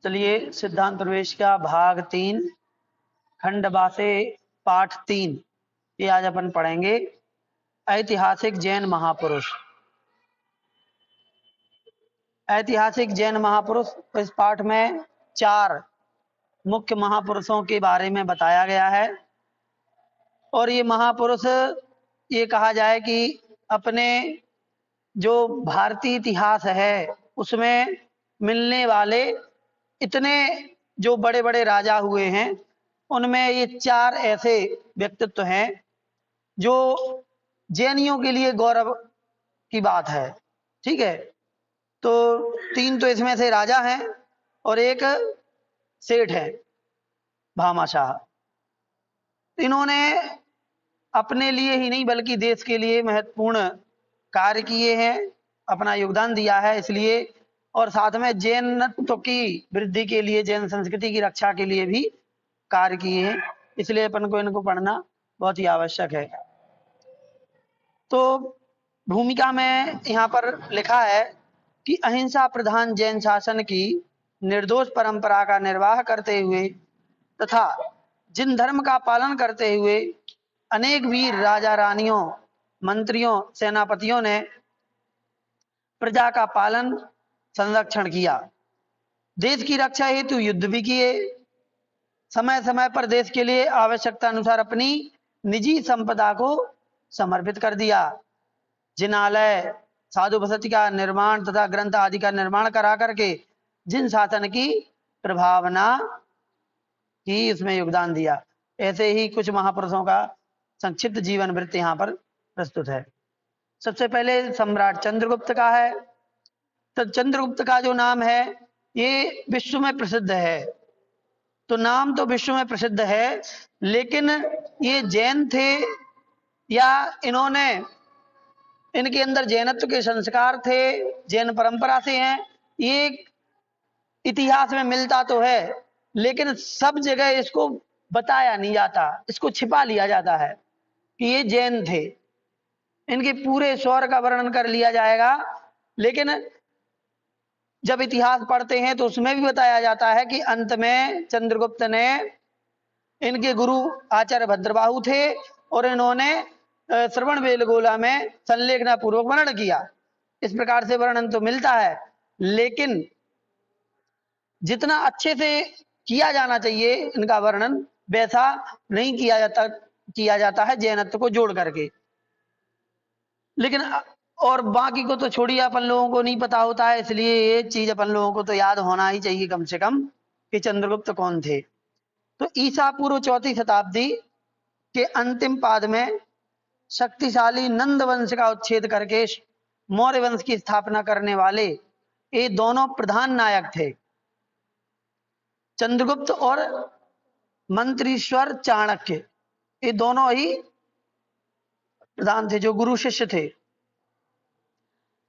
चलिए सिद्धांत प्रवेश का भाग 3 खंड बासे पाठ 3 ये आज अपन पढ़ेंगे। ऐतिहासिक जैन महापुरुष। ऐतिहासिक जैन महापुरुष, इस पाठ में 4 मुख्य महापुरुषों के बारे में बताया गया है। और ये महापुरुष, ये कहा जाए कि अपने जो भारतीय इतिहास है उसमें मिलने वाले इतने जो बड़े बड़े राजा हुए हैं उनमें ये 4 ऐसे व्यक्तित्व हैं जो जैनियों के लिए गौरव की बात है। ठीक है, तो 3 तो इसमें से राजा हैं और एक सेठ है भामाशाह। इन्होंने अपने लिए ही नहीं बल्कि देश के लिए महत्वपूर्ण कार्य किए हैं, अपना योगदान दिया है। इसलिए और साथ में जैनत्व की वृद्धि के लिए, जैन संस्कृति की रक्षा के लिए भी कार्य किए हैं। इसलिए अपन को इनको पढ़ना बहुत ही आवश्यक है। तो भूमिका में यहाँ पर लिखा है कि अहिंसा प्रधान जैन शासन की निर्दोष परंपरा का निर्वाह करते हुए तथा जिन धर्म का पालन करते हुए अनेक वीर राजा रानियों, मंत्रियों, सेनापतियों ने प्रजा का पालन संरक्षण किया, देश की रक्षा हेतु युद्ध भी किए, समय समय पर देश के लिए आवश्यकता अनुसार अपनी निजी संपदा को समर्पित कर दिया, जिनालय, साधु बसति का निर्माण तथा ग्रंथ आदि का निर्माण करा करके जिन शासन की प्रभावना की उसमें योगदान दिया। ऐसे ही कुछ महापुरुषों का संक्षिप्त जीवन वृत्त यहाँ पर प्रस्तुत है। सबसे पहले सम्राट चंद्रगुप्त का है। तो चंद्रगुप्त का जो नाम है ये विश्व में प्रसिद्ध है। तो नाम तो विश्व में प्रसिद्ध है, लेकिन ये जैन थे या इन्होंने, इनके अंदर जैनत्व के संस्कार थे, जैन परंपरा से हैं, ये इतिहास में मिलता तो है लेकिन सब जगह इसको बताया नहीं जाता, इसको छिपा लिया जाता है कि ये जैन थे। इनके पूरे स्वर्ण का वर्णन कर लिया जाएगा, लेकिन जब इतिहास पढ़ते हैं तो उसमें भी बताया जाता है कि अंत में चंद्रगुप्त ने, इनके गुरु आचार्य भद्रबाहु थे और इन्होंने श्रवण बेलगोला में संलेखना पूर्वक वर्णन किया। इस प्रकार से वर्णन तो मिलता है, लेकिन जितना अच्छे से किया जाना चाहिए इनका वर्णन वैसा नहीं किया जाता है जैनत्व को जोड़ करके। लेकिन और बाकी को तो छोड़िए, अपन लोगों को नहीं पता होता है, इसलिए ये चीज अपन लोगों को तो याद होना ही चाहिए कम से कम कि चंद्रगुप्त कौन थे। तो ईसा पूर्व 4वीं शताब्दी के अंतिम पाद में शक्तिशाली नंद वंश का उच्छेद करके मौर्य वंश की स्थापना करने वाले ये दोनों प्रधान नायक थे, चंद्रगुप्त और मंत्रीश्वर चाणक्य। ये दोनों ही प्रधान थे जो गुरु शिष्य थे।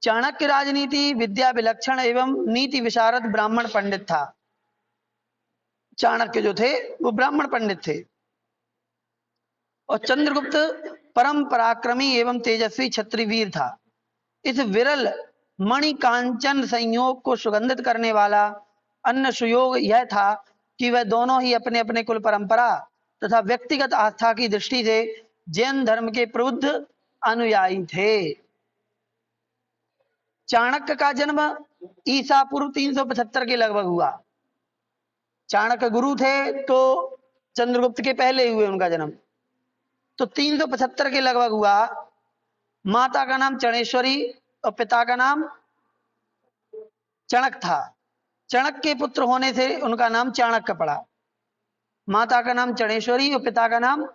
चाणक्य राजनीति विद्या विलक्षण एवं नीति विशारद ब्राह्मण पंडित था। चाणक्य जो थे वो ब्राह्मण पंडित थे और चंद्रगुप्त परम पराक्रमी एवं तेजस्वी क्षत्रिय वीर था। इस विरल मणि कांचन संयोग को सुगंधित करने वाला अन्य सुयोग यह था कि वह दोनों ही अपने अपने कुल परंपरा तथा व्यक्तिगत आस्था की दृष्टि से जैन धर्म के प्रबुद्ध अनुयायी थे। चाणक्य का जन्म ईसा पूर्व 375 के लगभग हुआ। चाणक्य गुरु थे तो चंद्रगुप्त के पहले हुए उनका जन्म, तो 375 के लगभग हुआ। माता का नाम चणेश्वरी और पिता का नाम चणक था। चणक के पुत्र होने से उनका नाम चाणक्य पड़ा। माता का नाम चणेश्वरी और पिता का नाम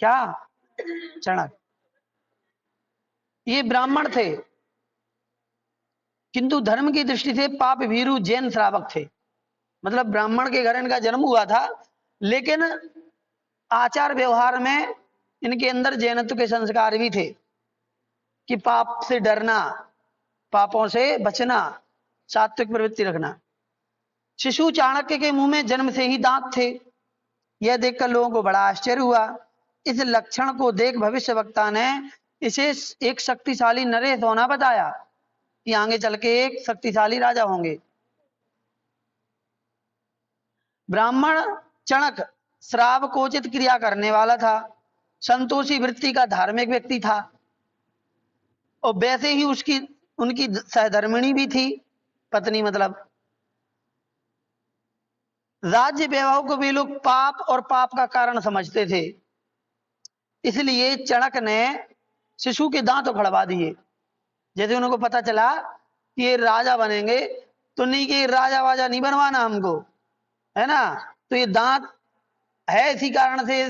क्या? चणक। ये ब्राह्मण थे किंतु धर्म की दृष्टि से पाप भीरु जैन श्रावक थे। मतलब ब्राह्मण के घर इनका जन्म हुआ था, लेकिन आचार व्यवहार में इनके अंदर जैनत्व के संस्कार भी थे कि पाप से डरना, पापों से बचना, सात्विक प्रवृत्ति रखना। शिशु चाणक्य के मुंह में जन्म से ही दांत थे। यह देखकर लोगों को बड़ा आश्चर्य हुआ। इस लक्षण को देख भविष्य वक्ता ने इसे एक शक्तिशाली नरेश होना बताया कि आगे चल के एक शक्तिशाली राजा होंगे। ब्राह्मण चणक श्राव कोचित क्रिया करने वाला था, संतोषी वृत्ति का धार्मिक व्यक्ति था, और वैसे ही उसकी उनकी सहधर्मिणी भी थी, पत्नी मतलब। राज्य वैभव को वे लोग पाप और पाप का कारण समझते थे, इसलिए चणक ने शिशु के दांत उखड़वा दिए। जैसे उनको पता चला कि ये राजा बनेंगे, तो नहीं कि राजा वाजा नहीं बनवाना हमको, है ना, तो ये दांत है इसी कारण से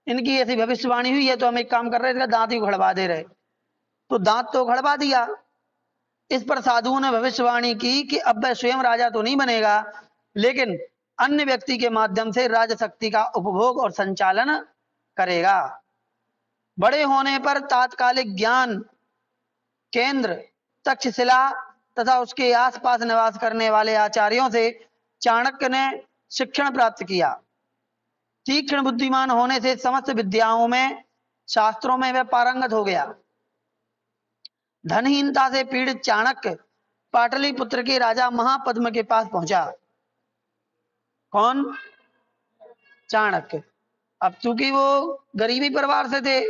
इनकी ऐसी भविष्यवाणी हुई है, तो हम एक काम कर रहे थे, दांत ही उखड़वा दे रहे। तो दांत तो उखड़वा दिया। इस पर साधुओं ने भविष्यवाणी की कि अब वह स्वयं राजा तो नहीं बनेगा, लेकिन अन्य व्यक्ति के माध्यम से राजशक्ति का उपभोग और संचालन करेगा। बड़े होने पर तात्कालिक ज्ञान केंद्र तक्षशिला तथा उसके आसपास निवास करने वाले आचार्यों से चाणक्य ने शिक्षण प्राप्त किया। तीक्ष्ण बुद्धिमान होने से समस्त विद्याओं में, शास्त्रों में वह पारंगत हो गया। धनहीनता से पीड़ित चाणक्य पाटलिपुत्र के राजा महापद्म के पास पहुंचा। कौन? चाणक्य। अब चूंकि वो गरीबी परिवार से थे,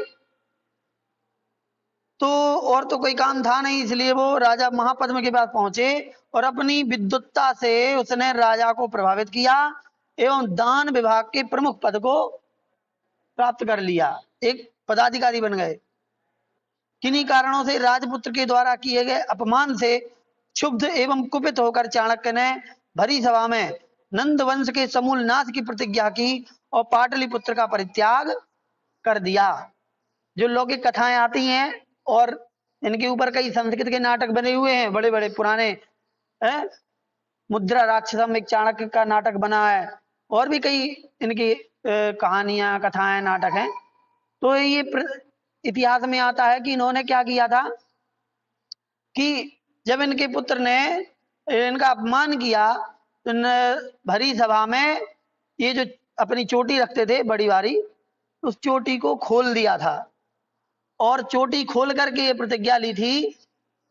तो और तो कोई काम था नहीं, इसलिए वो राजा महापद्म के पास पहुंचे और अपनी विद्वत्ता से उसने राजा को प्रभावित किया एवं दान विभाग के प्रमुख पद को प्राप्त कर लिया, एक पदाधिकारी बन गए। किन्हीं कारणों से राजपुत्र के द्वारा किए गए अपमान से क्षुब्ध एवं कुपित होकर चाणक्य ने भरी सभा में नंद वंश के समूल नाश की प्रतिज्ञा की और पाटलिपुत्र का परित्याग कर दिया। जो लौकिक कथाएं आती हैं और इनके ऊपर कई संस्कृत के नाटक बने हुए हैं, बड़े बड़े पुराने हैं। मुद्रा राक्षसम एक चाणक्य का नाटक बना है, और भी कई इनकी कहानियां, कथाएं, नाटक हैं। तो ये इतिहास में आता है कि इन्होंने क्या किया था कि जब इनके पुत्र ने इनका अपमान किया, तो भरी सभा में ये जो अपनी चोटी रखते थे बड़ी भारी, उस चोटी को खोल दिया था और चोटी खोल करके ये प्रतिज्ञा ली थी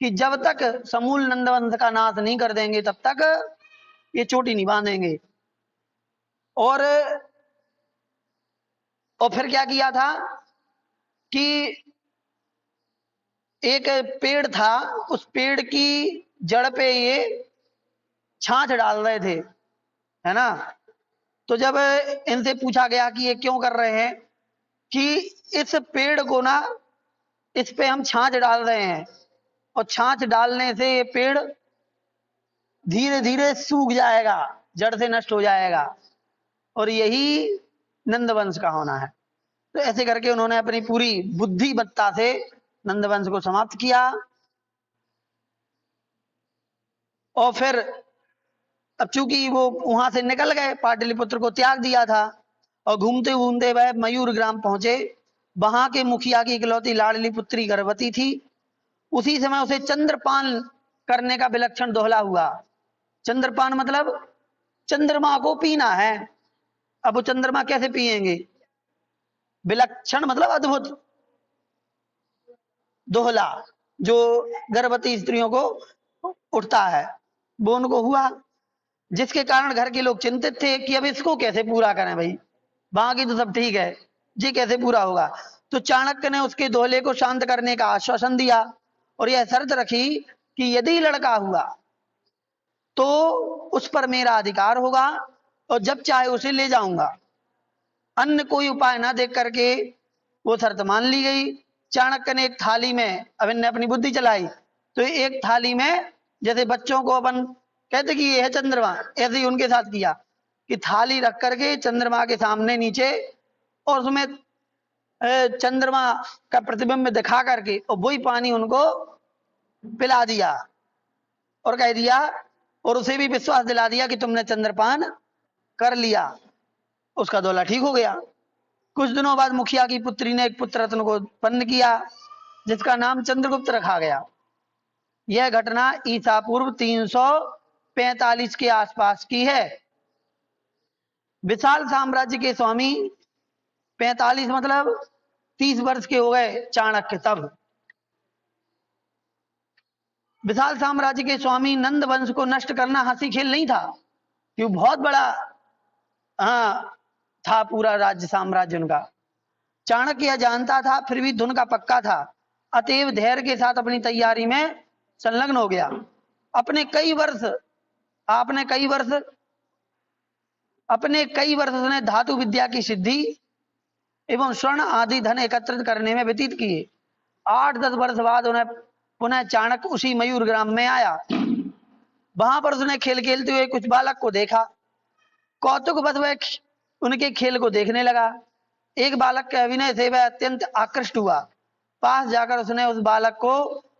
कि जब तक समूल नंदवंश का नाश नहीं कर देंगे तब तक ये चोटी नहीं बांधेंगे। और फिर क्या किया था कि एक पेड़ था, उस पेड़ की जड़ पे ये छाछ डाल रहे थे, है ना। तो जब इनसे पूछा गया कि ये क्यों कर रहे हैं, कि इस पेड़ को ना, इस पे हम छाछ डाल रहे हैं और छाछ डालने से ये पेड़ धीरे धीरे सूख जाएगा, जड़ से नष्ट हो जाएगा, और यही नंदवंश का होना है। तो ऐसे करके उन्होंने अपनी पूरी बुद्धिमत्ता से नंदवंश को समाप्त किया। और फिर अब चूंकि वो वहां से निकल गए, पाटलिपुत्र को त्याग दिया था, और घूमते घूमते वह मयूर ग्राम पहुंचे। वहां के मुखिया की इकलौती लाडली पुत्री गर्भवती थी। उसी समय उसे चंद्रपान करने का विलक्षण दोहला हुआ। चंद्रपान मतलब चंद्रमा को पीना है। अब वो चंद्रमा कैसे पिएंगे? विलक्षण मतलब अद्भुत, दोहला जो गर्भवती स्त्रियों को उठता है, वो उनको हुआ, जिसके कारण घर के लोग चिंतित थे कि अब इसको कैसे पूरा करें। भाई बाकी तो सब ठीक है, जी कैसे पूरा होगा? तो चाणक्य ने उसके दोहले को शांत करने का आश्वासन दिया और यह शर्त रखी कि यदि लड़का हुआ तो उस पर मेरा अधिकार होगा और जब चाहे उसे ले जाऊंगा। अन्य कोई उपाय ना देख करके वो शर्त मान ली गई। चाणक्य ने एक थाली में, अब इनने अपनी बुद्धि चलाई, तो एक थाली में जैसे बच्चों को अपन कहते कि ये है चंद्रमा, ऐसे ही उनके साथ किया कि थाली रख करके चंद्रमा के सामने नीचे, और उसमें चंद्रमा का प्रतिबिंब दिखा करके और वही पानी उनको पिला दिया और कह दिया, और उसे भी विश्वास दिला दिया कि तुमने चंद्रपान कर लिया। उसका दोहला ठीक हो गया। कुछ दिनों बाद मुखिया की पुत्री ने एक पुत्र रत्न को उत्पन्न किया जिसका नाम चंद्रगुप्त रखा गया। यह घटना ईसा पूर्व 345 के आसपास की है। विशाल साम्राज्य के स्वामी, 45 मतलब 30 वर्ष के हो गए चाणक्य तब। विशाल साम्राज्य के स्वामी नंद वंश को नष्ट करना हंसी खेल नहीं था, क्यों बहुत बड़ा हाँ था पूरा राज्य साम्राज्य उनका। चाणक्य यह जानता था, फिर भी धुन का पक्का था, अतएव धैर्य के साथ अपनी तैयारी में संलग्न हो गया। अपने कई वर्ष उसने धातु विद्या की सिद्धि एवं स्वर्ण आदि धन एकत्रित करने में व्यतीत किए। 8-10 वर्ष बाद उन्हें पुनः चाणक्य उसी मयूर ग्राम में आया। वहां पर उसने खेल खेलते हुए कुछ बालक को देखा। कौतुकवश वह उनके खेल को देखने लगा। एक बालक के अभिनय से वह अत्यंत आकृष्ट हुआ। पास जाकर उसने उस बालक को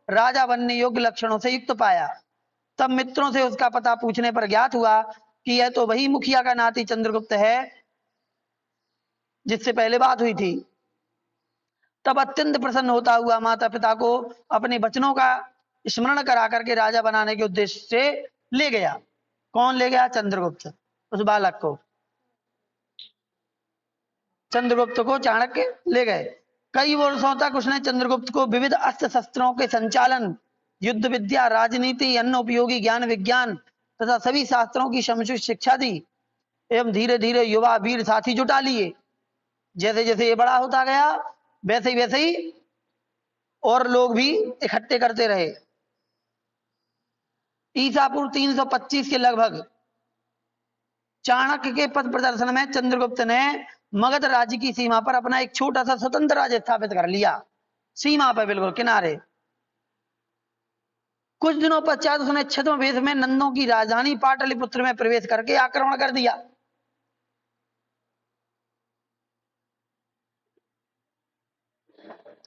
राजा बनने योग्य लक्षणों से युक्त पाया। तब मित्रों से उसका पता पूछने पर ज्ञात हुआ कि यह तो वही मुखिया का नाती चंद्रगुप्त है जिससे पहले बात हुई थी। तब अत्यंत प्रसन्न होता हुआ माता पिता को अपने वचनों का स्मरण करा करके राजा बनाने के उद्देश्य से ले गया। कौन ले गया? चंद्रगुप्त। उस बालक को, चंद्रगुप्त को चाणक्य ले गए। कई वर्षों तक उसने चंद्रगुप्त को विविध अस्त्र शस्त्रों के संचालन, युद्ध विद्या, राजनीति, अन्य उपयोगी ज्ञान विज्ञान तथा सभी शास्त्रों की समुचित शिक्षा दी एवं धीरे धीरे युवा वीर साथी जुटा लिए। जैसे जैसे ये बड़ा होता गया वैसे ही और लोग भी इकट्ठे करते रहे। ईसा पूर्व 325 के लगभग चाणक्य के पथ प्रदर्शन में चंद्रगुप्त ने मगध राज्य की सीमा पर अपना एक छोटा सा स्वतंत्र राज्य स्थापित कर लिया। सीमा पर बिल्कुल किनारे। कुछ दिनों पश्चात उसने छद्मवेश में नंदों की राजधानी पाटलिपुत्र में प्रवेश करके आक्रमण कर दिया।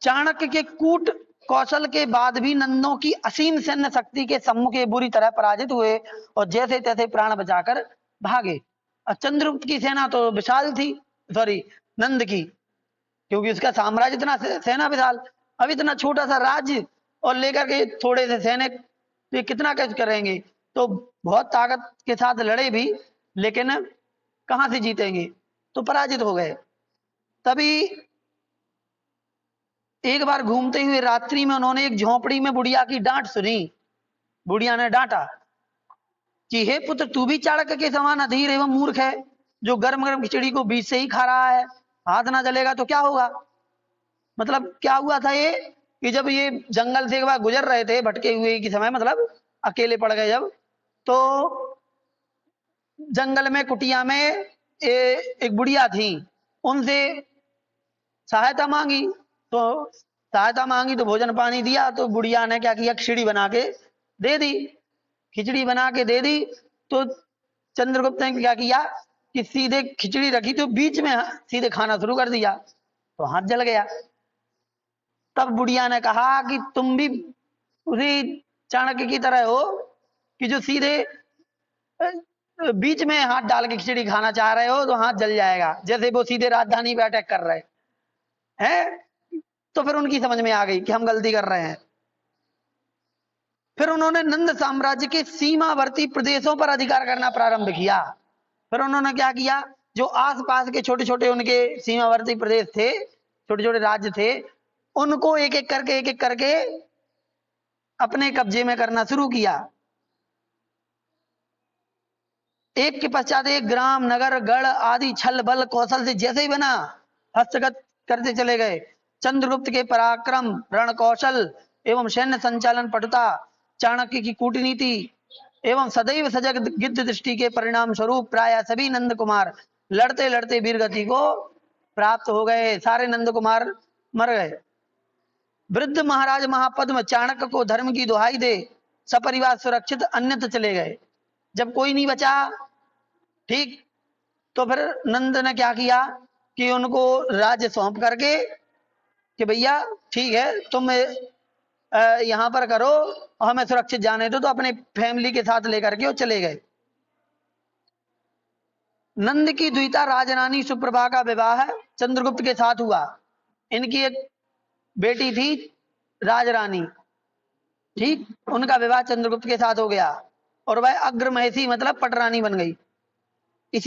चाणक्य के कूट कौशल के बाद भी नंदों की असीम सैन्य शक्ति के सम्मुख बुरी तरह पराजित हुए और जैसे तैसे प्राण बचाकर भागे। चंद्रगुप्त की सेना तो विशाल थी, नंद की, क्योंकि उसका साम्राज्य इतना, सेना विशाल। अब इतना छोटा सा राज्य और लेकर के थोड़े से सैनिक, तो ये कितना कैच करेंगे? तो बहुत ताकत के साथ लड़े भी, लेकिन कहां से जीतेंगे? तो पराजित हो गए। तभी एक बार घूमते हुए रात्रि में उन्होंने एक झोपड़ी में बुढ़िया की डांट सुनी। बुढ़िया ने डांटा कि हे पुत्र, तू भी चाणक्य के समान अधीर एवं मूर्ख है, जो गर्म गर्म खिचड़ी को बीच से ही खा रहा है। हाथ ना जलेगा तो क्या होगा? मतलब क्या हुआ था ये कि जब ये जंगल से एक बार गुजर रहे थे भटके हुए के समय, मतलब अकेले पड़ गए जब, तो जंगल में कुटिया में एक बुढ़िया थी, उनसे सहायता मांगी। तो भोजन पानी दिया। तो बुढ़िया ने क्या किया? खिचड़ी बना के दे दी। खिचड़ी बना के दे दी तो चंद्रगुप्त ने क्या किया कि सीधे खिचड़ी रखी तो बीच में सीधे खाना शुरू कर दिया, तो हाथ जल गया। तब बुढ़िया ने कहा कि तुम भी उसी चाणक्य की तरह हो कि जो सीधे बीच में हाथ डाल के खिचड़ी खाना चाह रहे हो तो हाथ जल जाएगा, जैसे वो सीधे राजधानी पे अटैक कर रहे हैं। तो फिर उनकी समझ में आ गई कि हम गलती कर रहे हैं। फिर उन्होंने नंद साम्राज्य के सीमावर्ती प्रदेशों पर अधिकार करना प्रारंभ किया। फिर उन्होंने क्या किया? जो आसपास के छोटे छोटे उनके सीमावर्ती प्रदेश थे, छोटे छोटे राज्य थे, उनको एक एक करके अपने कब्जे में करना शुरू किया। एक के पश्चात एक ग्राम, नगर, गढ़ आदि छल बल कौशल से जैसे ही बना हस्तगत करते चले गए। चंद्रगुप्त के पराक्रम, रण कौशल एवं सैन्य संचालन पटुता, चाणक्य की कूटनीति एवं सदैव सजग गिद्ध दृष्टि के परिणाम स्वरूप प्राय सभी नंद कुमार लड़ते लड़ते वीरगति को प्राप्त हो गए। सारे नंद कुमार मर गए। वृद्ध महाराज महापद्म चाणक्य को धर्म की दुहाई दे सपरिवार सुरक्षित अन्यत्र चले गए। जब कोई नहीं बचा, ठीक, तो फिर नंद ने क्या किया कि उनको राज्य सौंप करके कि भैया ठीक है, तुम यहां पर करो और हमें सुरक्षित जाने दो, तो अपने फैमिली के साथ लेकर के वो चले गए। नंद की द्विता राजरानी सुप्रभा का विवाह चंद्रगुप्त के साथ हुआ। इनकी एक बेटी थी राजरानी, ठीक, उनका विवाह चंद्रगुप्त के साथ हो गया और वह अग्रमहिषी मतलब पटरानी बन गई। इस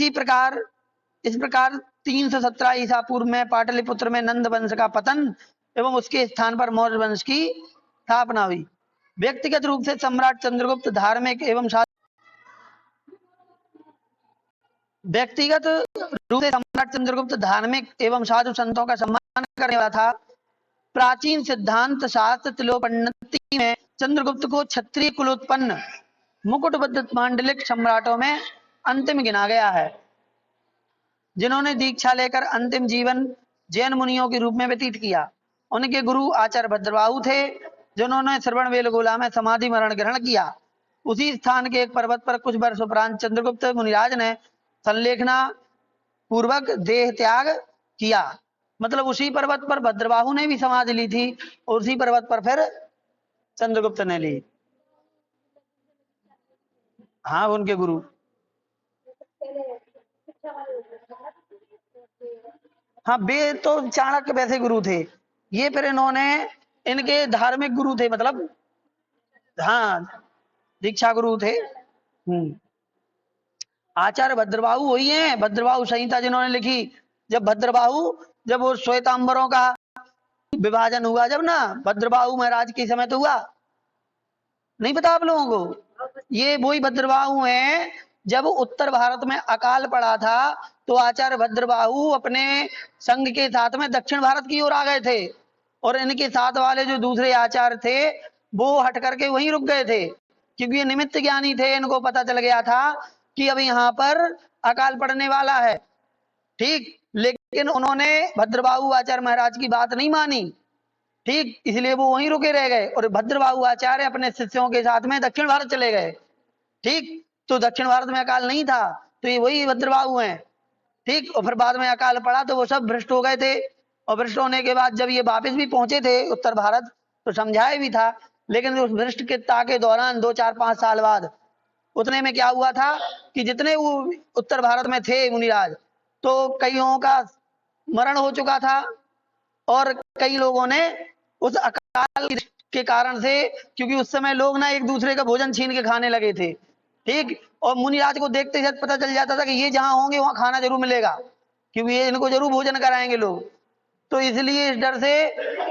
प्रकार 317 ईसा पूर्व में पाटलिपुत्र में नंद वंश का पतन एवं उसके स्थान पर मौर्य वंश की स्थापना हुई। व्यक्तिगत रूप से सम्राट चंद्रगुप्त धार्मिक एवं व्यक्तिगत रूप से सम्राट चंद्रगुप्त धार्मिक एवं साधु संतों का सम्मान करने वाला था। प्राचीन सिद्धांत शास्त्र तिलोपन्नति में चंद्रगुप्त को क्षत्रिय कुलोत्पन्न मुकुटबद्ध मांडलिक सम्राटों में अंतिम गिना गया है, जिन्होंने दीक्षा लेकर अंतिम जीवन जैन मुनियों के रूप में व्यतीत किया। उनके गुरु आचार्य भद्रबाहु थे, जिन्होंने श्रवण बेलगोला में समाधि मरण ग्रहण किया। उसी स्थान के एक पर्वत पर कुछ वर्ष उपरांत चंद्रगुप्त मुनिराज ने संलेखना पूर्वक देह त्याग किया। मतलब उसी पर्वत पर भद्रबाहु ने भी समाधि ली थी और उसी पर्वत पर फिर चंद्रगुप्त ने ली। हाँ, उनके गुरु। हाँ, वे तो चाणक्य वैसे गुरु थे, ये फिर इन्होंने इनके धार्मिक गुरु थे, मतलब हाँ दीक्षा गुरु थे। आचार्य भद्रबाहु वही है, भद्रबाहु संहिता जिन्होंने लिखी। जब वो श्वेतांबरों का विभाजन हुआ, जब ना भद्रबाहु महाराज के समय तो हुआ, नहीं पता आप लोगों को? ये वही भद्रबाहु हैं, जब उत्तर भारत में अकाल पड़ा था तो आचार्य भद्रबाहु अपने संघ के साथ में दक्षिण भारत की ओर आ गए थे, और इनके साथ वाले जो दूसरे आचार्य थे वो हट करके वहीं रुक गए थे, क्योंकि ये निमित्त ज्ञानी थे। इनको पता चल गया था कि अब यहाँ पर अकाल पड़ने वाला है, ठीक। लेकिन उन्होंने भद्रबाहु आचार्य महाराज की बात नहीं मानी, ठीक, इसलिए वो वहीं रुके रह गए और भद्रबाहु आचार्य अपने शिष्यों के साथ में दक्षिण भारत चले गए, ठीक। तो दक्षिण भारत में अकाल नहीं था, तो ये वही भद्रबाहु हैं, ठीक। और फिर बाद में अकाल पड़ा तो वो सब भ्रष्ट हो गए थे, और भ्रष्ट होने के बाद जब ये वापस भी पहुंचे थे उत्तर भारत तो समझाया भी था, लेकिन उस भ्रष्टता के दौरान 2-4-5 साल बाद उतने में क्या हुआ था कि जितने वो उत्तर भारत में थे मुनिराज, तो कईयों का मरण हो चुका था, और कई लोगों ने उस अकाल के कारण से, क्योंकि उस समय लोग ना एक दूसरे का भोजन छीन के खाने लगे थे, ठीक। और मुनिराज को देखते ही पता चल जाता था कि ये जहां होंगे वहां खाना जरूर मिलेगा, क्योंकि ये इनको जरूर भोजन कराएंगे लोग। तो इसलिए इस डर से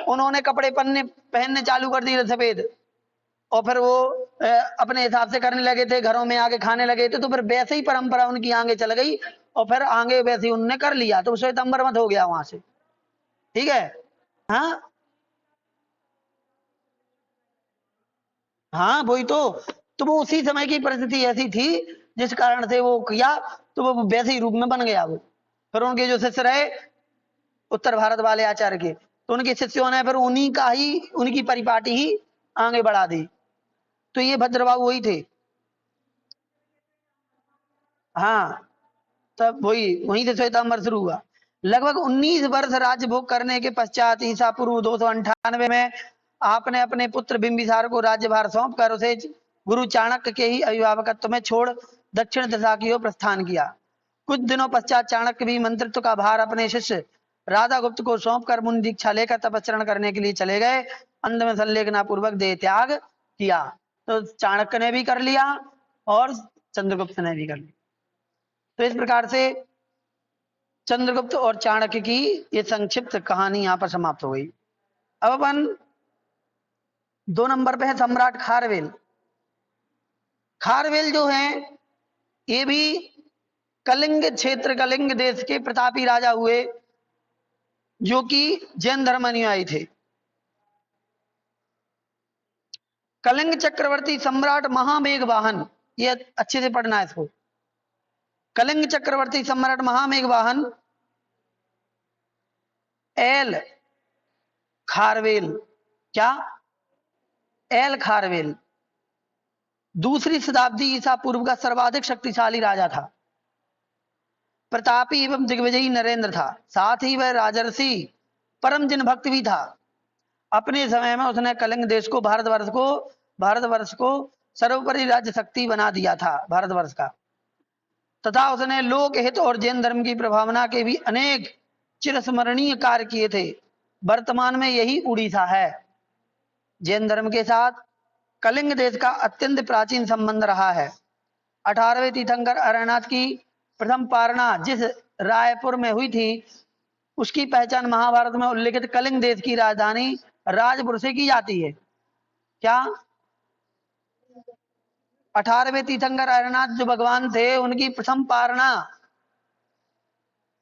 उन्होंने कपड़े पहनने चालू कर दिए सफेद, और फिर वो अपने हिसाब से करने लगे थे, घरों में आके खाने लगे थे। तो फिर वैसे ही परंपरा उनकी आगे चल गई, और फिर आगे वैसे ही उन्होंने कर लिया, तो श्वेतांबर मत हो गया वहां से, ठीक है। हाँ हाँ, वही तो वो उसी समय की परिस्थिति ऐसी थी जिस कारण से वो किया, तो वो वैसे ही रूप में बन गया वो। फिर उनके जो शिष्य रहे उत्तर भारत वाले आचार्य के, तो उनके शिष्यों ने फिर उन्हीं का ही, उनकी परिपाटी ही आगे बढ़ा दी। तो ये भद्रबाहु वही थे। हाँ, तब वहीं से श्वेतांबर शुरू हुआ। लगभग 19 वर्ष राज्य भोग करने के पश्चात ईसा पूर्व 298 में आपने अपने पुत्र बिंबिसार को राज्यभार सौंप कर उसे गुरु चाणक्य के ही अभिभावकत्व में छोड़ दक्षिण दिशा की ओर प्रस्थान किया। कुछ दिनों पश्चात चाणक्य भी मंत्रित्व का भार अपने शिष्य राधा गुप्त को सौंप कर मुनि दीक्षा लेकर तपस्रण करने के लिए चले गए। अंत में संलेखना पूर्वक देह त्याग किया। तो चाणक्य ने भी कर लिया और चंद्रगुप्त ने भी कर लिया। तो इस प्रकार से चंद्रगुप्त और चाणक्य की ये संक्षिप्त कहानी यहां पर समाप्त हो गई। अब अपन 2 नंबर पे है सम्राट खारवेल। खारवेल जो है ये भी कलिंग क्षेत्र, कलिंग देश के प्रतापी राजा हुए, जो कि जैन धर्म अनुयायी थे। कलिंग चक्रवर्ती सम्राट महामेघवाहन, ये अच्छे से पढ़ना है इसको। कलिंग चक्रवर्ती सम्राट महामेघवाहन एल खारवेल, क्या एल खारवेल दूसरी शताब्दी ईसा पूर्व का सर्वाधिक शक्तिशाली राजा था। प्रतापी एवं दिग्विजयी नरेंद्र था, साथ ही वह राजर्षि परम जिन भक्त भी था। अपने समय में उसने कलिंग देश को भारतवर्ष को सर्वोपरि राज्य शक्ति बना दिया था भारतवर्ष का, तथा उसने लोक हित और जैन धर्म की प्रभावना के भी अनेक चिरस्मरणीय कार्य किए थे। वर्तमान में यही उड़ीसा है। जैन धर्म के साथ कलिंग देश का अत्यंत प्राचीन संबंध रहा है। 18वें तीर्थंकर अरनाथ की प्रथम पारणा जिस रायपुर में हुई थी, उसकी पहचान महाभारत में उल्लेखित कलिंग देश की राजधानी राजपुर से की जाती है। क्या 18वें तीर्थंकर अरनाथ जो भगवान थे, उनकी प्रथम पारणा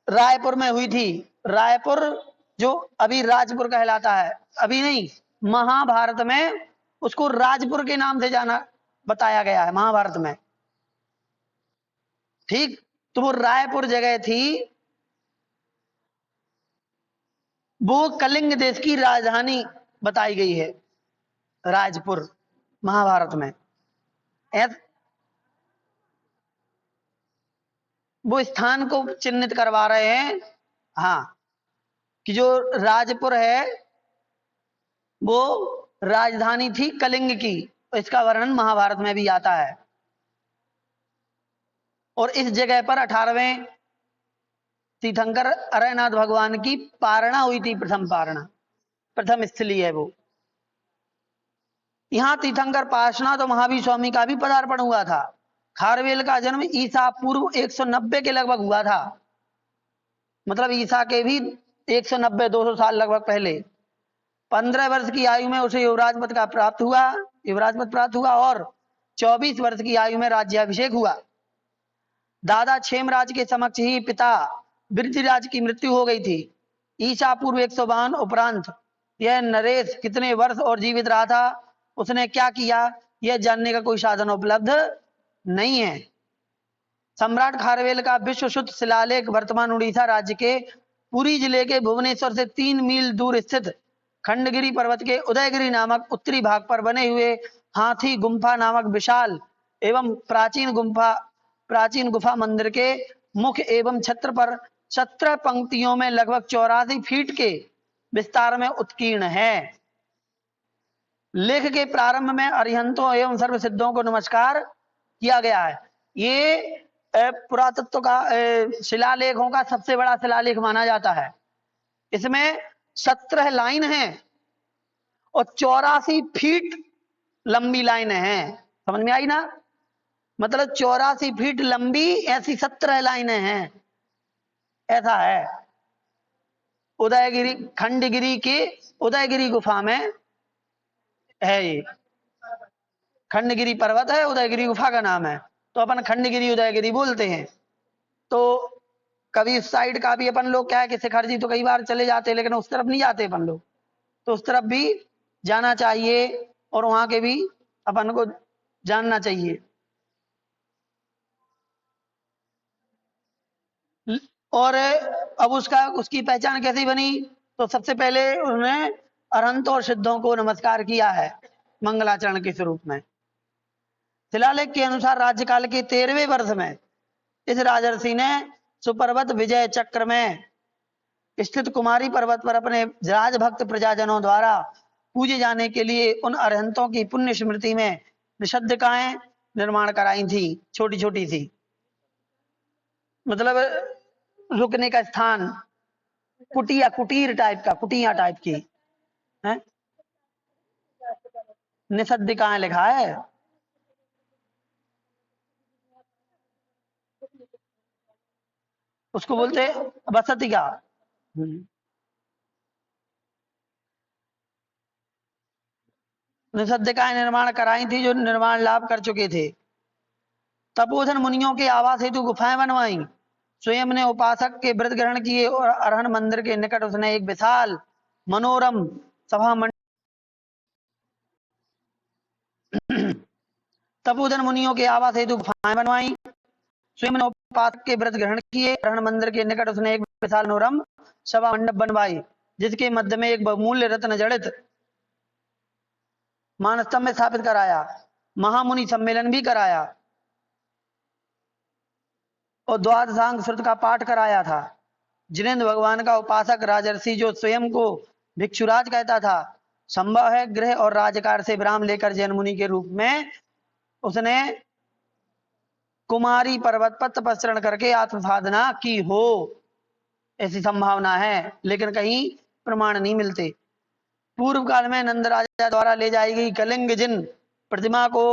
रायपुर में हुई थी। रायपुर जो अभी राजपुर कहलाता है, अभी नहीं, महाभारत में उसको राजपुर के नाम से जाना बताया गया है महाभारत में। ठीक, तो वो रायपुर जगह थी, वो कलिंग देश की राजधानी बताई गई है, राजपुर महाभारत में। वो स्थान को चिन्हित करवा रहे हैं, हाँ, कि जो राजपुर है वो राजधानी थी कलिंग की, इसका वर्णन महाभारत में भी आता है। और इस जगह पर 18वें तीर्थंकर अरयनाथ भगवान की पारणा हुई थी, प्रथम पारणा, प्रथम स्थली है वो। यहाँ तीर्थंकर पार्श्वनाथ तो महावीर स्वामी का भी पदार्पण हुआ था। खारवेल का जन्म ईसा पूर्व 190 के लगभग हुआ था, मतलब ईसा के भी 190-200 साल लगभग पहले। 15 वर्ष की आयु में उसे युवराज पद प्राप्त हुआ और 24 वर्ष की आयु में राज्याभिषेक हुआ। दादा क्षेमराज के समक्ष ही पिता वृद्धिराज की मृत्यु हो गई थी। ईसा पूर्व 152 उपरांत यह नरेश कितने वर्ष और जीवित रहा था, उसने क्या किया, यह जानने का कोई साधन उपलब्ध नहीं है। सम्राट खारवेल का विश्व शुद्ध शिलालेख वर्तमान उड़ीसा राज्य के पुरी जिले के भुवनेश्वर से 3 मील दूर स्थित खंडगिरी पर्वत के उदयगिरी नामक उत्तरी भाग पर बने हुए हाथी गुम्फा नामक विशाल एवं प्राचीन गुफा मंदिर के मुख्य एवं छत्र पर 17 पंक्तियों में लगभग 84 फीट के विस्तार में उत्कीर्ण है। लेख के प्रारंभ में अरिहंतों एवं सर्वसिद्धों को नमस्कार किया गया है। ये पुरातत्व का शिलालेखों का सबसे बड़ा शिलालेख माना जाता है। इसमें 17 लाइन है और 84 फीट लंबी लाइन है। समझ में आई ना, मतलब 84 फीट लंबी ऐसी 17 लाइनें हैं, ऐसा है। उदयगिरी, खंडगिरी के उदयगिरी गुफा में है, ये खंडगिरी पर्वत है, उदयगिरी गुफा का नाम है, तो अपन खंडगिरी उदयगिरी बोलते हैं। तो कभी इस साइड का भी अपन लोग क्या है कि शिखर जी तो कई बार चले जाते हैं, लेकिन उस तरफ नहीं जाते अपन लोग, तो उस तरफ भी जाना चाहिए और वहां के भी अपन को जानना चाहिए। और अब उसकी पहचान कैसी बनी, तो सबसे पहले उन्होंने अरहंत और सिद्धों को नमस्कार किया है मंगलाचरण के स्वरूप में। शिलालेख के अनुसार राज्यकाल के 13वें वर्ष में इस राजर्षि ने सुपर्वत विजय चक्र में स्थित कुमारी पर्वत पर अपने राजभक्त प्रजाजनों द्वारा पूजे जाने के लिए उन अरहंतों की पुण्य स्मृति में निषद्धिकाएं निर्माण कराई थी, छोटी छोटी सी, मतलब रुकने का स्थान, कुटीर टाइप का, कुटिया टाइप की है, निषद्धिकाएं लिखा है। उसको बोलते बसतिका। निषद्धिकाएं निर्माण कराई थी, जो निर्माण लाभ कर चुके थे। तपोधन मुनियों के आवास हेतु गुफाएं बनवाई, स्वयं ने उपासक के व्रत ग्रहण किए और अरहन मंदिर के निकट उसने एक विशाल मनोरम सभा मंडप तपोधन मुनियों के आवास हेतु गुफाएं बनवाई, स्वयं ने उपासक के व्रत ग्रहण किए, अरहन मंदिर के निकट उसने एक विशाल मनोरम सभा मंडप बनवाई, जिसके मध्य में एक बहुमूल्य रत्न जड़ित मानस्तंभ में स्थापित कराया, महामुनि सम्मेलन भी कराया और द्वादशांग श्रुत का पाठ कराया था। जिनेन्द्र भगवान का उपासक राजर्षि, जो स्वयं को भिक्षुराज कहता था, संभव है गृह और राजकार से विराम लेकर जैन मुनि के रूप में उसने कुमारी पर्वत पर तपस्या करके आत्म साधना की हो, ऐसी संभावना है, लेकिन कहीं प्रमाण नहीं मिलते। पूर्व काल में नंद राजा द्वारा ले जाई गई कलिंग जिन प्रतिमा को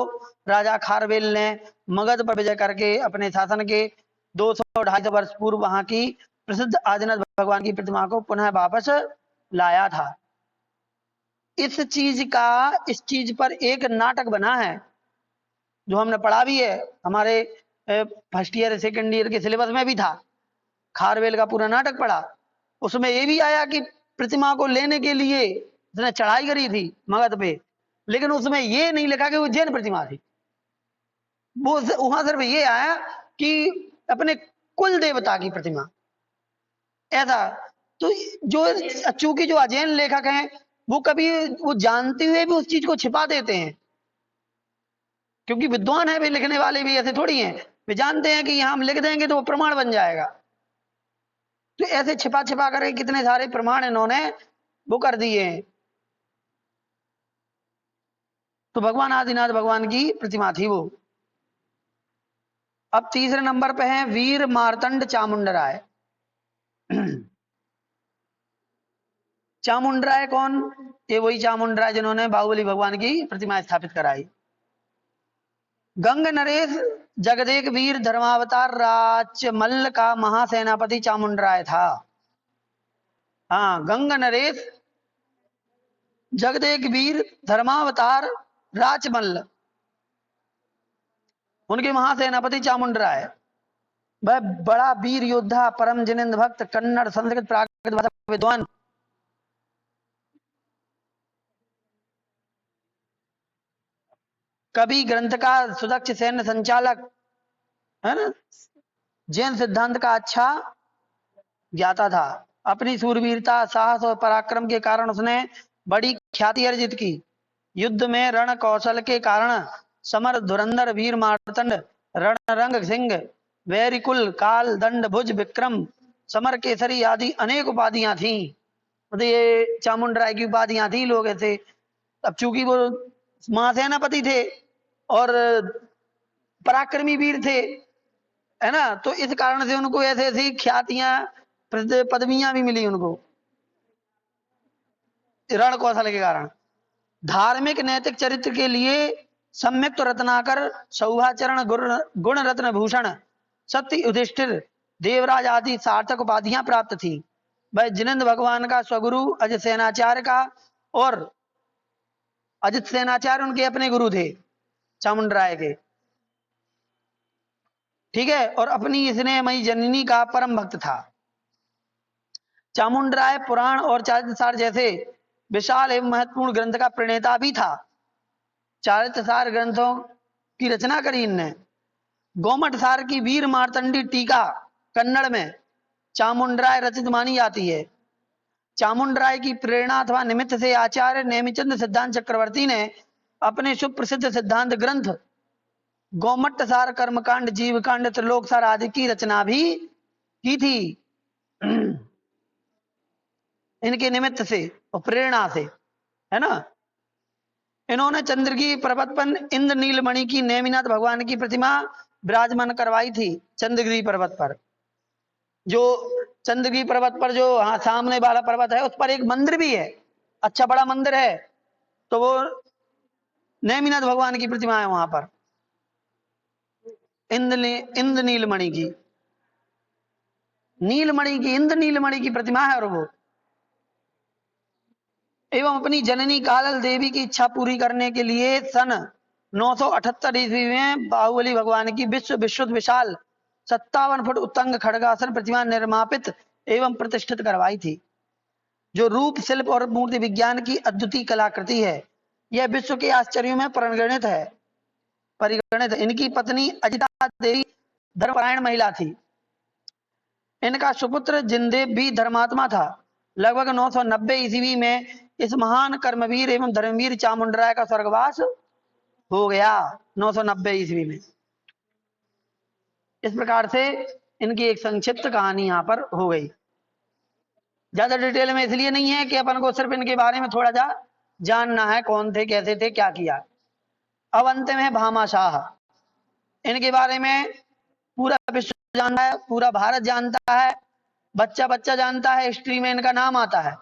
राजा खारवेल ने मगध पर विजय करके अपने शासन के 200-250 वर्ष पूर्व वहां की प्रसिद्ध आदिनाथ भगवान की प्रतिमा को पुनः वापस लाया था। इस चीज पर एक नाटक बना है, जो हमने पढ़ा भी है, हमारे फर्स्ट ईयर सेकेंड ईयर के सिलेबस में भी था। खारवेल का पूरा नाटक पढ़ा, उसमें ये भी आया कि प्रतिमा को लेने के लिए उसने चढ़ाई करी थी मगध पे, लेकिन उसमें ये नहीं लिखा कि वो जैन प्रतिमा थी। वो वहां सिर्फ ये आया कि अपने कुल देवता की प्रतिमा, ऐसा। तो जो चूंकि जो अजैन लेखक हैं वो कभी वो जानते हुए भी उस चीज को छिपा देते हैं, क्योंकि विद्वान है वे, लिखने वाले भी ऐसे थोड़ी हैं, वे जानते हैं कि यहाँ हम लिख देंगे तो वो प्रमाण बन जाएगा। तो ऐसे छिपा छिपा कर कितने सारे प्रमाण इन्होंने वो कर दिए हैं। तो भगवान आदिनाथ भगवान की प्रतिमा थी वो। अब तीसरे नंबर पे है वीर मार्तंड चामुंडराय। चामुंडराय कौन? ये वही चामुंडराय जिन्होंने बाहुबली भगवान की प्रतिमा स्थापित कराई। गंग नरेश जगदेक वीर धर्मावतार राजमल्ल का महासेनापति चामुंडराय था। हाँ, गंग नरेश जगदेक वीर धर्मावतार राजमल्ल, उनके महासेनापति चामुंडराय। वह बड़ा वीर योद्धा, परम जिनेन्द्र भक्त, कन्नड़, संस्कृत, प्राकृत भाषा विद्वान, कवि, ग्रंथकार, सुदक्ष सैन्य संचालक, है ना, जैन सिद्धांत का अच्छा ज्ञाता था। अपनी सूरवीरता, साहस और पराक्रम के कारण उसने बड़ी ख्याति अर्जित की। युद्ध में रण कौशल के कारण समर, धुरंधर, वीर मार्तंड, रणरंग सिंह, वैरिकुल, काल, दंड, भुज, विक्रम, समर केसरी आदि अनेक उपाधियां थी। मतलब ये चामुंडराय की उपाधियां थी। लोग ऐसे, अब चूंकि वो महासेनापति थे और पराक्रमी वीर थे, है ना, तो इस कारण से उनको ऐसे ऐसी ख्यातियां, पदवियां भी मिली उनको रण कौशल के कारण। धार्मिक नैतिक चरित्र के लिए सम्यक्त रत्नाकर, सौभाचरण, गुण रत्न भूषण, सत्य युधिष्ठिर, देवराज आदि सार्थक उपाधियां प्राप्त थी। वह जिनेन्द्र भगवान का स्वगुरु अजित सेनाचार्य का, और अजित सेनाचार्य उनके अपने गुरु थे चामुंडराय के, ठीक है, और अपनी स्नेहमयी जननी का परम भक्त था। चामुंडराय पुराण और चारित्रसार जैसे विशाल एवं महत्वपूर्ण ग्रंथ का प्रणेता भी था। चारित्रसार ग्रंथों की रचना करी इनने। गोमट सार की वीर मार्तंडी टीका कन्नड़ में चामुंडराय रचित मानी जाती है। चामुंडराय की प्रेरणा अथवा निमित्त से आचार्य नेमिचंद सिद्धांत चक्रवर्ती ने अपने सुप्रसिद्ध सिद्धांत ग्रंथ गोमट्ट सार, कर्मकांड, जीवकांड, त्रिलोक सार आदि की रचना भी की थी इनके निमित्त से और प्रेरणा से, है ना। इन्होंने चंद्रगिरी पर्वत पर इंद्र नीलमणि की नेमिनाथ भगवान की प्रतिमा विराजमान करवाई थी। चंद्रगिरी पर्वत पर, जो चंद्रगिरी पर्वत पर जो हाँ सामने वाला पर्वत है, उस पर एक मंदिर भी है, अच्छा बड़ा मंदिर है। तो वो नेमिनाथ भगवान की प्रतिमा है वहां पर, इंद्र नीलमणि की, नीलमणि की, इंद्र नीलमणि की प्रतिमा है। और वो एवं अपनी जननी कालल देवी की इच्छा पूरी करने के लिए सन 978 ईस्वी में बाहुबली भगवान की विश्व विशाल 57 फुट उत्तंग खड़गासन प्रतिमा निर्मापित एवं प्रतिष्ठित करवाई थी, जो रूप, शिल्प और मूर्ति विज्ञान की अद्वितीय कलाकृति है। यह विश्व के आश्चर्यों में परिगणित है। इनकी पत्नी अजिता देवी धर्मपरायण महिला थी। इनका सुपुत्र जिनदेव भी धर्मात्मा था। लगभग 990 ईस्वी में इस महान कर्मवीर एवं धर्मवीर चामुंडराय का स्वर्गवास हो गया। 990 ईस्वी में। इस प्रकार से इनकी एक संक्षिप्त कहानी यहाँ पर हो गई। ज्यादा डिटेल में इसलिए नहीं है कि अपन को सिर्फ इनके बारे में थोड़ा जा जानना है, कौन थे, कैसे थे, क्या किया। अब अंत में भामाशाह, इनके बारे में पूरा विश्व जानता है, पूरा भारत जानता है, बच्चा बच्चा जानता है, हिस्ट्री में इनका नाम आता है।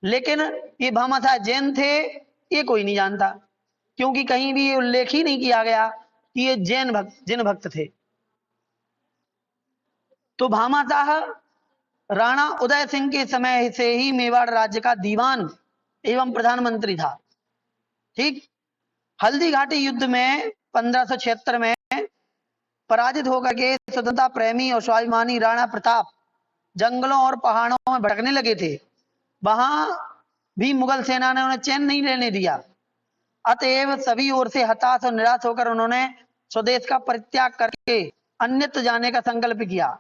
लेकिन ये भामाशाह जैन थे ये कोई नहीं जानता, क्योंकि कहीं भी उल्लेख ही नहीं किया गया कि ये जैन भक्त थे। तो भामाशाह राणा उदय सिंह के समय से ही मेवाड़ राज्य का दीवान एवं प्रधानमंत्री था। ठीक, हल्दी घाटी युद्ध में 1576 में पराजित होकर के स्वतंत्रता प्रेमी और स्वाभिमानी राणा प्रताप जंगलों और पहाड़ों में भटकने लगे थे। वहां भी मुगल सेना ने उन्हें चैन नहीं लेने दिया। अतएव सभी ओर से हताश और निराश होकर उन्होंने स्वदेश का परित्याग करके अन्यत्र जाने का संकल्प किया।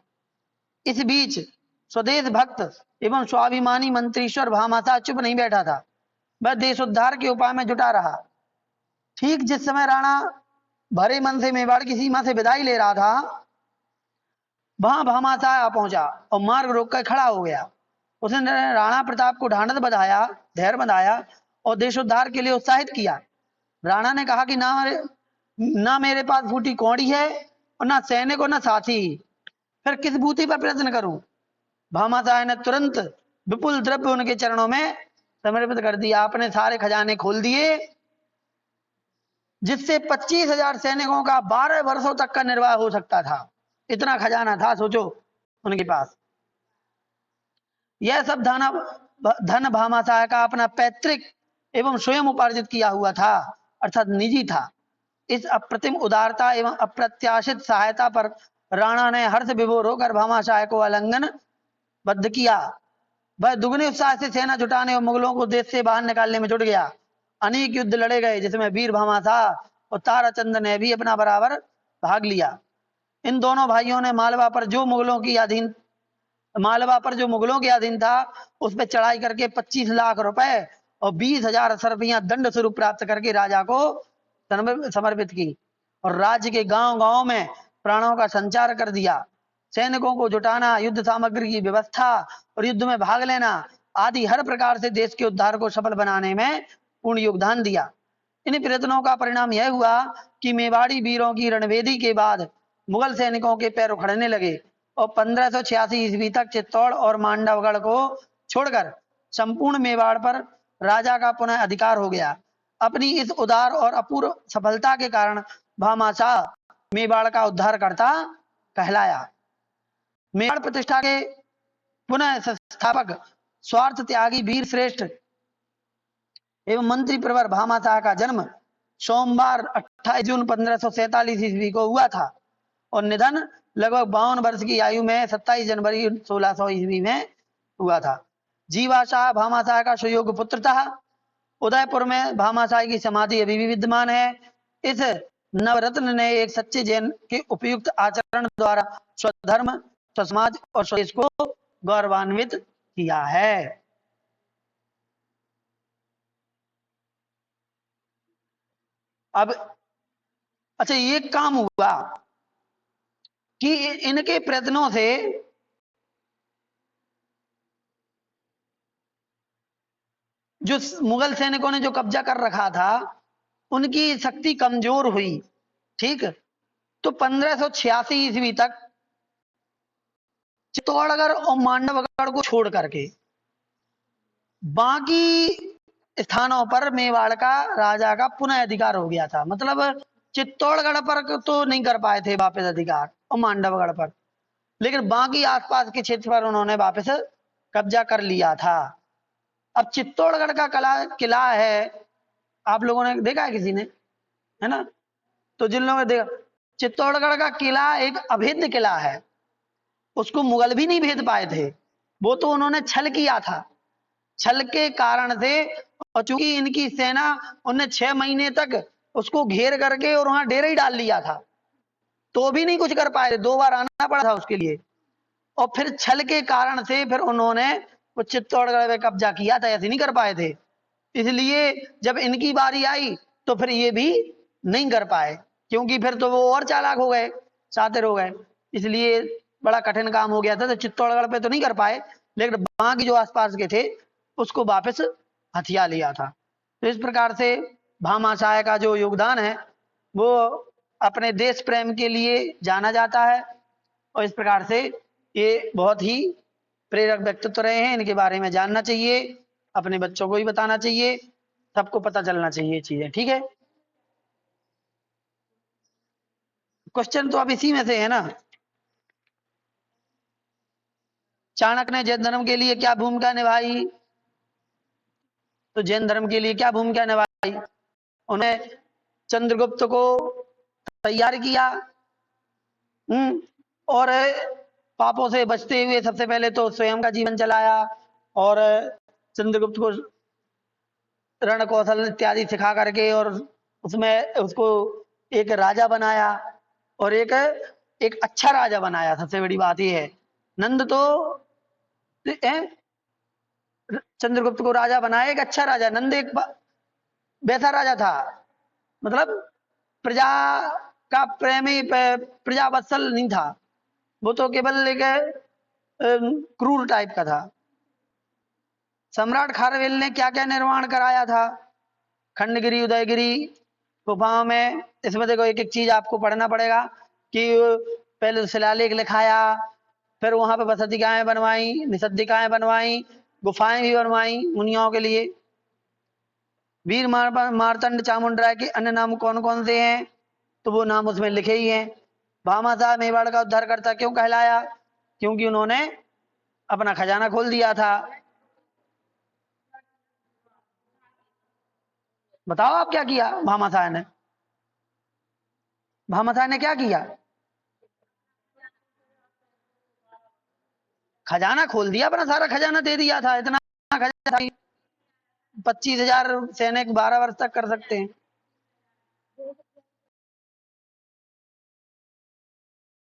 इस बीच स्वदेश भक्त एवं स्वाभिमानी मंत्रीश्वर भामाशाह चुप नहीं बैठा था, वह देशोद्धार के उपाय में जुटा रहा। ठीक जिस समय राणा भरे मन से मेवाड़ की सीमा से विदाई ले रहा था, वहां भामाशाह आ पहुंचा और मार्ग रोक कर खड़ा हो गया। उसने राणा प्रताप को ढांढस बंधाया, धैर्य बंधाया और देशोद्धार के लिए उत्साहित किया। राणा ने कहा कि ना मेरे पास फूटी कौड़ी है और ना सैनिक और ना साथी, फिर किस बूती पर प्रयत्न करूं। भामाशाह ने तुरंत विपुल द्रव्य उनके चरणों में समर्पित कर दिया। आपने सारे खजाने खोल दिए, जिससे 25,000 सैनिकों का 12 वर्षों तक का निर्वाह हो सकता था। इतना खजाना था, सोचो उनके पास। यह सब धन भामाशाह का अपना पैतृक एवं स्वयं उपार्जित किया हुआ था, अर्थात निजी था। इस अप्रतिम उदारता एवं अप्रत्याशित सहायता पर राणा ने हर्ष विभोर होकर भामाशाह को आलिंगन बद्ध किया। वह दुगने उत्साह से सेना जुटाने और मुगलों को देश से बाहर निकालने में जुट गया। अनेक युद्ध लड़े गए, जिसमें वीर भामाशाह और ताराचंद ने भी अपना बराबर भाग लिया। इन दोनों भाइयों ने मालवा पर जो मुगलों के अधीन था, उस पर चढ़ाई करके 25 लाख रुपए और 20,000 सरपियां दंड स्वरूप प्राप्त करके राजा को समर्पित की और राज्य के गांव-गांव में प्राणों का संचार कर दिया। सैनिकों को जुटाना, युद्ध सामग्री की व्यवस्था और युद्ध में भाग लेना आदि हर प्रकार से देश के उद्धार को सफल बनाने में पूर्ण योगदान दिया। इन प्रयत्नों का परिणाम यह हुआ कि मेवाड़ी वीरों की रणभेदी के बाद मुगल सैनिकों के पैर उखड़ने लगे और 1586 ईस्वी तक चित्तौड़ और मांडवगढ़ को छोड़कर संपूर्ण मेवाड़ पर राजा का पुनः अधिकार हो गया। अपनी इस उदार और अपूर्व सफलता के कारण भामाशाह मेवाड़ का उद्धारकर्ता कहलाया। मेवाड़ प्रतिष्ठा के पुनः संस्थापक, स्वार्थ त्यागी, वीर श्रेष्ठ एवं मंत्री प्रवर भामाशाह का जन्म सोमवार 28 जून 1547 ईस्वी को हुआ था और निधन लगभग 52 वर्ष की आयु में 27 जनवरी 1600 ईस्वी में हुआ था। जीवाशाह भामाशाह का सुयोग्य पुत्र था। उदयपुर में भामाशाह की समाधि अभी भी विद्यमान है। इस नवरत्न ने एक सच्चे जैन के उपयुक्त आचरण द्वारा स्वधर्म, स्वसमाज और स्वदेश को गौरवान्वित किया है। अब अच्छा, ये काम हुआ कि इनके प्रयत्नों से जो मुगल सैनिकों ने जो कब्जा कर रखा था, उनकी शक्ति कमजोर हुई। ठीक, तो 1586 ईस्वी तक चित्तौड़गढ़ और मांडवगढ़ को छोड़ करके बाकी स्थानों पर मेवाड़ का राजा का पुनः अधिकार हो गया था। मतलब चित्तौड़गढ़ पर तो नहीं कर पाए थे वापस अधिकार और मांडवगढ़ पर, लेकिन बाकी आसपास के क्षेत्र पर उन्होंने वापस कब्जा कर लिया था। अब चित्तौड़गढ़ का किला है, आप लोगों ने देखा है किसी ने, है ना? तो जिन लोगों ने देखा, चित्तौड़गढ़ का किला एक अभेद्य किला है, उसको मुगल भी नहीं भेद पाए थे। वो तो उन्होंने छल किया था। छल के कारण से, और चूंकि इनकी सेना, उन्हें 6 महीने तक उसको घेर करके और वहां डेरा ही डाल लिया था, तो भी नहीं कुछ कर पाए, 2 बार आना पड़ा था उसके लिए। और फिर छल के कारण से फिर उन्होंने वो चित्तौड़गढ़ में कब्जा किया था, ऐसे नहीं कर पाए थे। इसलिए जब इनकी बारी आई तो फिर ये भी नहीं कर पाए, क्योंकि फिर तो वो और चालाक हो गए, शातिर हो गए, इसलिए बड़ा कठिन काम हो गया था। तो चित्तौड़गढ़ पे तो नहीं कर पाए, लेकिन बाकी जो आसपास के थे उसको वापस हथिया लिया था। तो इस प्रकार से भामाशाह का जो योगदान है वो अपने देश प्रेम के लिए जाना जाता है, और इस प्रकार से ये बहुत ही प्रेरक व्यक्तित्व रहे हैं। इनके बारे में जानना चाहिए, अपने बच्चों को भी बताना चाहिए, सबको पता चलना चाहिए चीजें। ठीक है, क्वेश्चन तो अब इसी में से है ना। चाणक्य ने जैन धर्म के लिए क्या भूमिका निभाई? तो जैन धर्म के लिए क्या भूमिका निभाई? उन्हें चंद्रगुप्त को तैयार किया, और पापों से बचते हुए सबसे पहले तो स्वयं का जीवन चलाया और चंद्रगुप्त को रण कौशल इत्यादि सिखा करके और उसमें उसको एक राजा बनाया और एक एक अच्छा राजा बनाया। सबसे बड़ी बात यह है, नंद तो चंद्रगुप्त को राजा बनाया, एक अच्छा राजा। नंद एक वैसा राजा था, मतलब प्रजा का प्रेमी, प्रजा वत्सल नहीं था, वो तो केवल एक क्रूर टाइप का था। सम्राट खारवेल ने क्या क्या निर्माण कराया था, खंडगिरी, उदयगिरी गुफाओं में। इसमें देखो एक एक चीज आपको पढ़ना पड़ेगा कि पहले शिलालेख लिखाया, फिर वहां पे बसतिकाएं बनवाई, निषद्धिकाएं बनवाई, गुफाएं भी बनवाई मुनियों के लिए। वीर मार्तंड चामुंडराय के अन्य नाम कौन कौन से हैं, तो वो नाम उसमें लिखे ही हैं। भामाशाह मेवाड़ का उद्धारकर्ता क्यों कहलाया, क्योंकि उन्होंने अपना खजाना खोल दिया था। बताओ आप क्या किया भामाशाह ने, भामाशाह ने क्या किया? खजाना खोल दिया, अपना सारा खजाना दे दिया था। इतना खजाना था, 25,000 सैनिक 12 वर्ष तक कर सकते हैं।